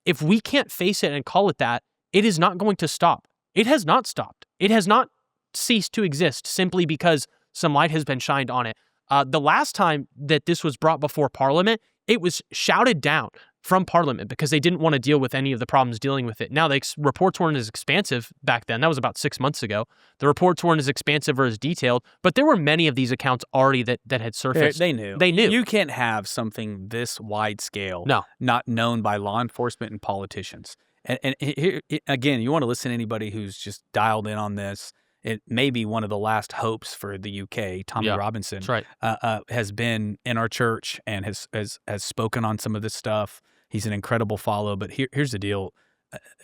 If we can't face it and call it that, it is not going to stop. It has not stopped. It has not ceased to exist simply because some light has been shined on it. The last time that this was brought before Parliament, it was shouted down from Parliament because they didn't want to deal with any of the problems dealing with it. Now, the reports weren't as expansive back then. That was about 6 months ago. The reports weren't as expansive or as detailed, but there were many of these accounts already that had surfaced. They knew. You can't have something this wide scale not known by law enforcement and politicians. And here, again, you want to listen to anybody who's just dialed in on this. It may be one of the last hopes for the UK. Tommy Robinson has been in our church and has spoken on some of this stuff. He's an incredible follow. But here's the deal.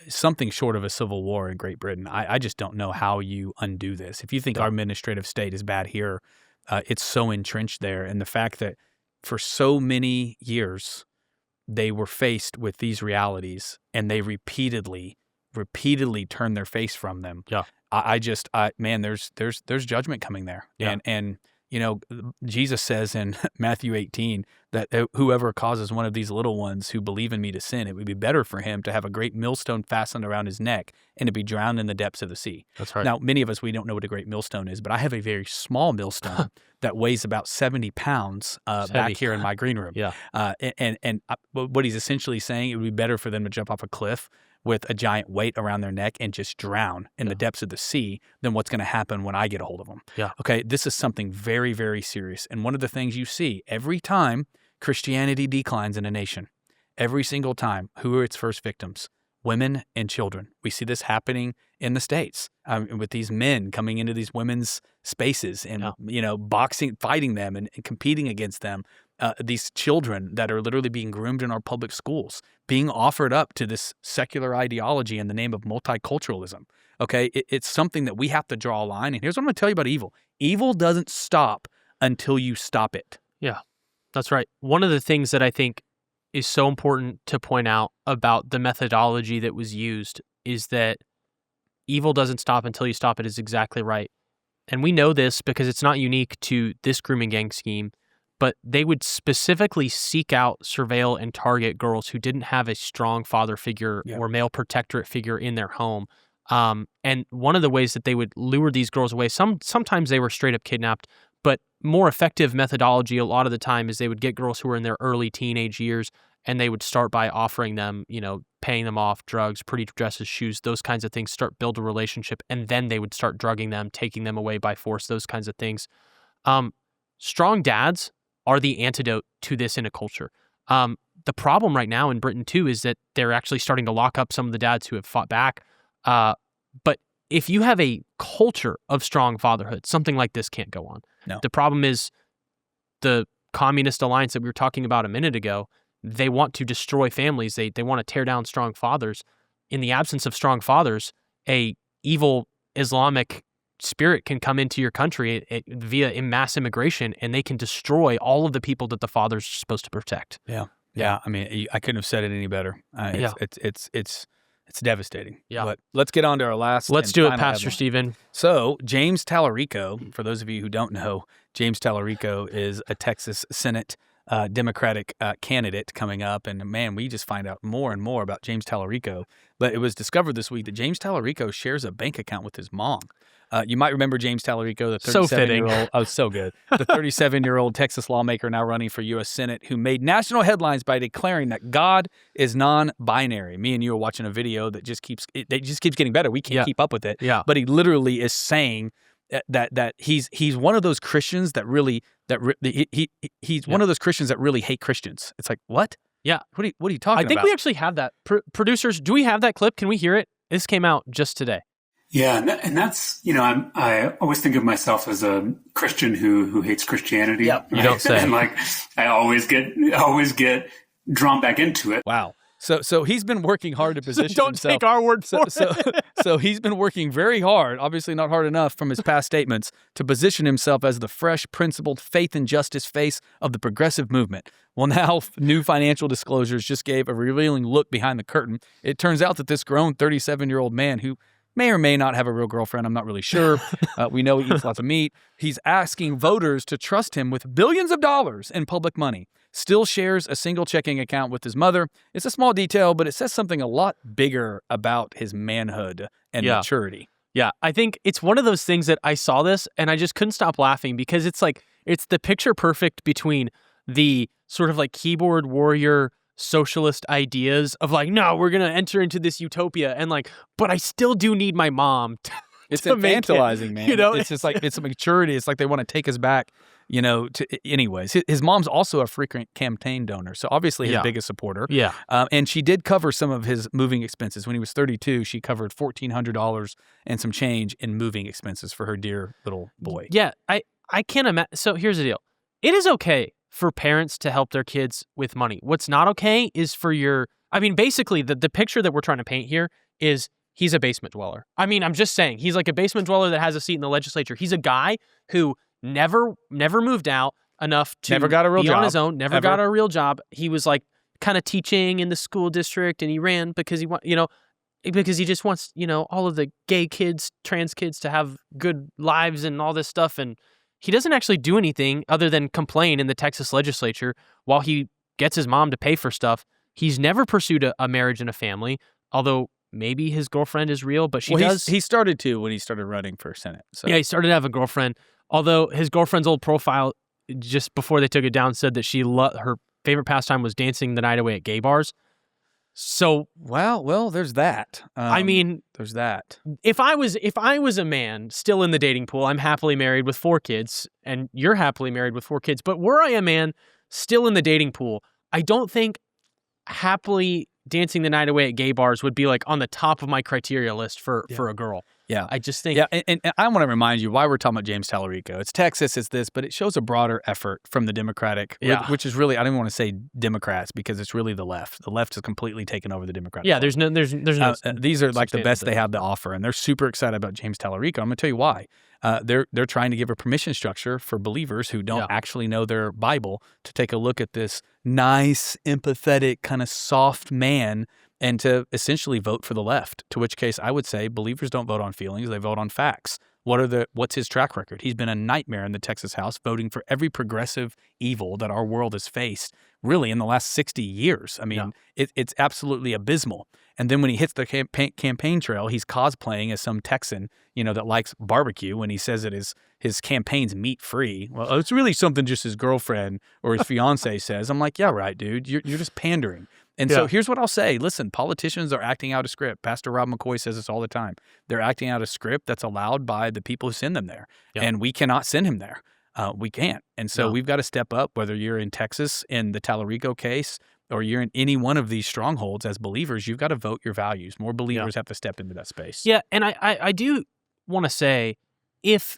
Something short of a civil war in Great Britain, I just don't know how you undo this. If you think our administrative state is bad here, it's so entrenched there. And the fact that for so many years they were faced with these realities and they repeatedly turned their face from them. Yeah. Man, there's judgment coming there. Yeah. And you know, Jesus says in Matthew 18 that whoever causes one of these little ones who believe in me to sin, it would be better for him to have a great millstone fastened around his neck and to be drowned in the depths of the sea. That's right. Now, many of us, we don't know what a great millstone is, but I have a very small millstone that weighs about 70 pounds back here in my green room. Yeah. And what he's essentially saying, it would be better for them to jump off a cliff with a giant weight around their neck and just drown in the depths of the sea than what's going to happen when I get a hold of them. Yeah. Okay, this is something very, very serious. And one of the things you see every time Christianity declines in a nation, every single time, who are its first victims? Women and children. We see this happening in the States with these men coming into these women's spaces and, boxing, fighting them and competing against them. These children that are literally being groomed in our public schools, being offered up to this secular ideology in the name of multiculturalism. Okay, it's something that we have to draw a line. And here's what I'm going to tell you about evil. Evil doesn't stop until you stop it. Yeah, that's right. One of the things that I think is so important to point out about the methodology that was used is that evil doesn't stop until you stop it is exactly right. And we know this because it's not unique to this grooming gang scheme, but they would specifically seek out, surveil, and target girls who didn't have a strong father figure or male protectorate figure in their home. And one of the ways that they would lure these girls away, sometimes they were straight up kidnapped, but more effective methodology a lot of the time is they would get girls who were in their early teenage years and they would start by offering them, paying them off, drugs, pretty dresses, shoes, those kinds of things, start build a relationship, and then they would start drugging them, taking them away by force, those kinds of things. Strong dads are the antidote to this in a culture. The problem right now in Britain too is that they're actually starting to lock up some of the dads who have fought back. But if you have a culture of strong fatherhood, something like this can't go on. No. The problem is the communist alliance that we were talking about a minute ago. They want to destroy families. They want to tear down strong fathers. In the absence of strong fathers, a evil Islamic spirit can come into your country via mass immigration, and they can destroy all of the people that the fathers are supposed to protect. Yeah. I mean, I couldn't have said it any better. It's devastating. Yeah. But let's get on to our last. Let's and do it, final Pastor headline. Stephen. So James Talarico, for those of you who don't know, James Talarico is a Texas Senate Democratic candidate coming up. And man, we just find out more and more about James Talarico. But it was discovered this week that James Talarico shares a bank account with his mom. You might remember James Talarico, the 37-year-old. Oh, so good. The 37-year-old Texas lawmaker now running for U.S. Senate who made national headlines by declaring that God is non-binary. Me and you are watching a video that just keeps getting better. We can't keep up with it. Yeah. But he literally is saying that he's one of those Christians that really he's one of those Christians that really hate Christians. It's like, what? Yeah. What are you talking about? I think we actually have that. Producers, do we have that clip? Can we hear it? This came out just today. Yeah, and that's, I always think of myself as a Christian who hates Christianity. Yep. You don't say. And I always get drawn back into it. Wow. So he's been working hard to position Don't himself. take our word for it. So he's been working very hard, obviously not hard enough from his past statements, to position himself as the fresh, principled, faith and justice face of the progressive movement. Well, now new financial disclosures just gave a revealing look behind the curtain. It turns out that this grown 37-year-old man who may or may not have a real girlfriend, I'm not really sure. We know he eats lots of meat. He's asking voters to trust him with billions of dollars in public money. Still shares a single checking account with his mother. It's a small detail, but it says something a lot bigger about his manhood and maturity. Yeah, I think it's one of those things that I saw this and I just couldn't stop laughing because it's the picture perfect between the sort of keyboard warrior socialist ideas of no, we're going to enter into this utopia and but I still do need my mom It's to make infantilizing, man. It's just it's a maturity. It's like they want to take us back, anyways. His mom's also a frequent campaign donor, so obviously his biggest supporter. Yeah. And she did cover some of his moving expenses. When he was 32, she covered $1,400 and some change in moving expenses for her dear little boy. Yeah, I can't imagine. So here's the deal. It is okay for parents to help their kids with money. What's not okay is for basically the picture that we're trying to paint here is he's a basement dweller. I'm just saying, he's like a basement dweller that has a seat in the legislature. He's a guy who never moved out enough to never got a real be job on his own, never ever. got a real job. He was kind of teaching in the school district and he ran because because he just wants, all of the gay kids, trans kids to have good lives and all this stuff. And he doesn't actually do anything other than complain in the Texas legislature while he gets his mom to pay for stuff. He's never pursued a marriage and a family, although maybe his girlfriend is real, but she does. He started to when he started running for Senate. So. Yeah, he started to have a girlfriend, although his girlfriend's old profile, just before they took it down, said that her favorite pastime was dancing the night away at gay bars. So, well, there's that. There's that. If I was a man still in the dating pool, I'm happily married with 4 kids, and you're happily married with 4 kids. But were I a man still in the dating pool, I don't think happily dancing the night away at gay bars would be on the top of my criteria list for a girl. Yeah. I just think. Yeah, and I want to remind you why we're talking about James Talarico. It's Texas, it's this, but it shows a broader effort from the Democratic, which is really, I don't even want to say Democrats because it's really the left. The left has completely taken over the Democratic. Yeah, there's no. These are the best they have to offer, and they're super excited about James Talarico. I'm going to tell you why. They're trying to give a permission structure for believers who don't actually know their Bible to take a look at this nice, empathetic, kind of soft man and to essentially vote for the left, to which case I would say believers don't vote on feelings, they vote on facts. What's his track record? He's been a nightmare in the Texas House, voting for every progressive evil that our world has faced, really, in the last 60 years. I mean, it's absolutely abysmal. And then when he hits the campaign trail, he's cosplaying as some Texan, that likes barbecue when he says that his campaign's meat-free. Well, it's really something just his girlfriend or his fiance says. I'm like, yeah, right, dude. You're just pandering. And so here's what I'll say. Listen, politicians are acting out a script. Pastor Rob McCoy says this all the time. They're acting out a script that's allowed by the people who send them there. And we cannot send him there. We can't. And so we've got to step up, whether you're in Texas in the Talarico case or you're in any one of these strongholds as believers, you've got to vote your values. More believers have to step into that space. Yeah, and I do want to say, if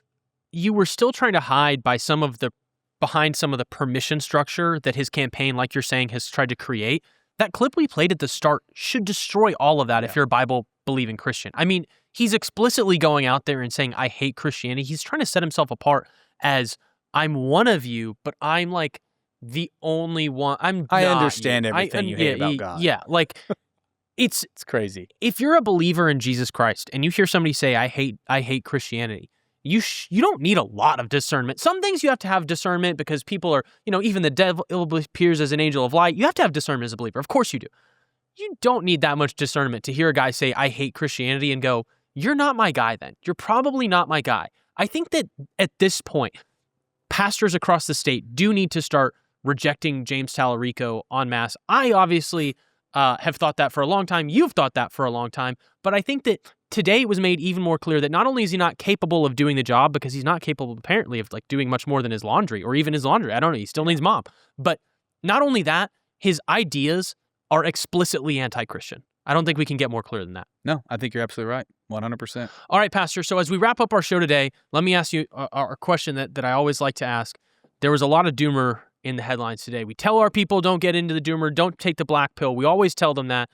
you were still trying to hide behind some of the permission structure that his campaign, like you're saying, has tried to create, that clip we played at the start should destroy all of that if you're a Bible-believing Christian. I mean, he's explicitly going out there and saying, I hate Christianity. He's trying to set himself apart as, I'm one of you, but I'm like the only one. I understand everything you hate about God. Yeah, like it's crazy. If you're a believer in Jesus Christ and you hear somebody say, I hate Christianity, you don't need a lot of discernment. Some things you have to have discernment because people are, even the devil appears as an angel of light. You have to have discernment as a believer. Of course you do. You don't need that much discernment to hear a guy say, I hate Christianity, and go, you're not my guy then. You're probably not my guy. I think that at this point, pastors across the state do need to start rejecting James Talarico en masse. I obviously have thought that for a long time. You've thought that for a long time. But I think that today it was made even more clear that not only is he not capable of doing the job, because he's not capable apparently of doing much more than his laundry or even his laundry. I don't know. He still needs mom. But not only that, his ideas are explicitly anti-Christian. I don't think we can get more clear than that. No, I think you're absolutely right. 100%. All right, Pastor. So as we wrap up our show today, let me ask you our question that I always like to ask. There was a lot of doomer in the headlines today. We tell our people, don't get into the doomer, don't take the black pill. We always tell them that.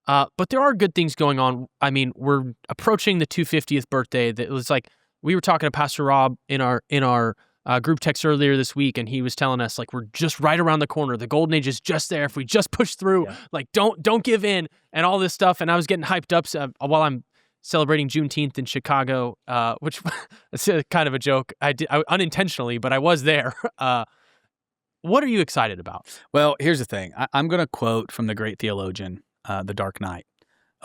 But there are good things going on. I mean, we're approaching the 250th birthday. That was we were talking to Pastor Rob in our group text earlier this week, and he was telling us we're just right around the corner. The golden age is just there. If we just push through, don't give in and all this stuff. And I was getting hyped up while I'm celebrating Juneteenth in Chicago, which is kind of a joke. I unintentionally, but I was there. What are you excited about? Well, here's the thing. I'm going to quote from the great theologian, The Dark Knight.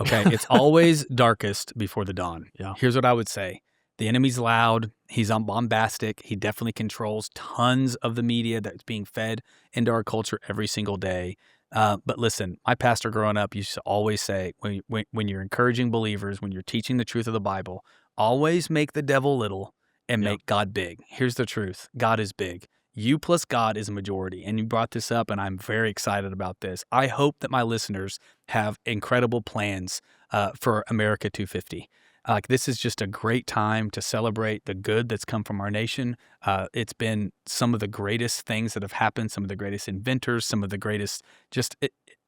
Okay, it's always darkest before the dawn. Yeah. Here's what I would say. The enemy's loud. He's bombastic. He definitely controls tons of the media that's being fed into our culture every single day. But listen, my pastor growing up used to always say, when you're encouraging believers, when you're teaching the truth of the Bible, always make the devil little and make God big. Here's the truth. God is big. You plus God is a majority. And you brought this up, and I'm very excited about this. I hope that my listeners have incredible plans for America 250. This is just a great time to celebrate the good that's come from our nation. It's been some of the greatest things that have happened, some of the greatest inventors, some of the greatest,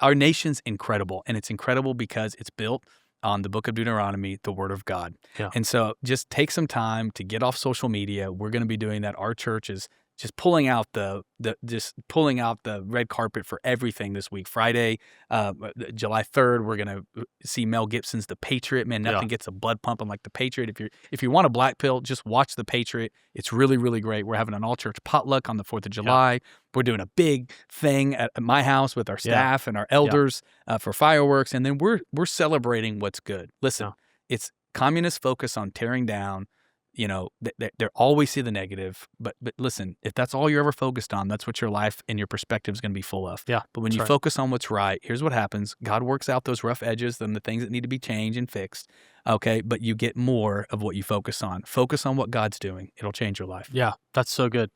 our nation's incredible. And it's incredible because it's built on the book of Deuteronomy, the word of God. Yeah. And so just take some time to get off social media. We're going to be doing that. Our church is just pulling out the red carpet for everything this week. Friday, July 3rd, we're gonna see Mel Gibson's The Patriot. Man, nothing gets a blood pumping like The Patriot. If you want a black pill, just watch The Patriot. It's really, really great. We're having an all-church potluck on the 4th of July. Yeah. We're doing a big thing at my house with our staff and our elders for fireworks, and then we're celebrating what's good. Listen, it's communists focus on tearing down. They always see the negative, but listen, if that's all you're ever focused on, that's what your life and your perspective is going to be full of. Yeah. But when you focus on what's right, here's what happens. God works out those rough edges and the things that need to be changed and fixed. Okay. But you get more of what you focus on. Focus on what God's doing. It'll change your life. Yeah. That's so good.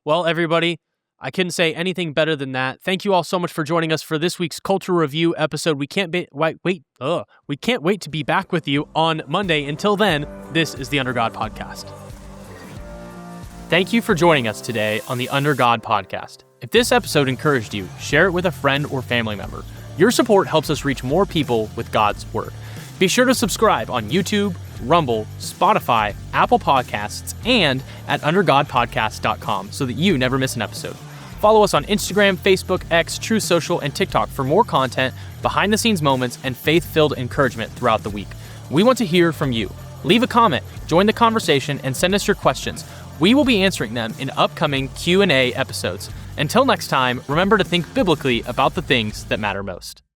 Well, everybody, I couldn't say anything better than that. Thank you all so much for joining us for this week's Culture Review episode. We can't wait to be back with you on Monday. Until then, this is the Under God Podcast. Thank you for joining us today on the Under God Podcast. If this episode encouraged you, share it with a friend or family member. Your support helps us reach more people with God's Word. Be sure to subscribe on YouTube, Rumble, Spotify, Apple Podcasts, and at undergodpodcast.com so that you never miss an episode. Follow us on Instagram, Facebook, X, True Social, and TikTok for more content, behind-the-scenes moments, and faith-filled encouragement throughout the week. We want to hear from you. Leave a comment, join the conversation, and send us your questions. We will be answering them in upcoming Q&A episodes. Until next time, remember to think biblically about the things that matter most.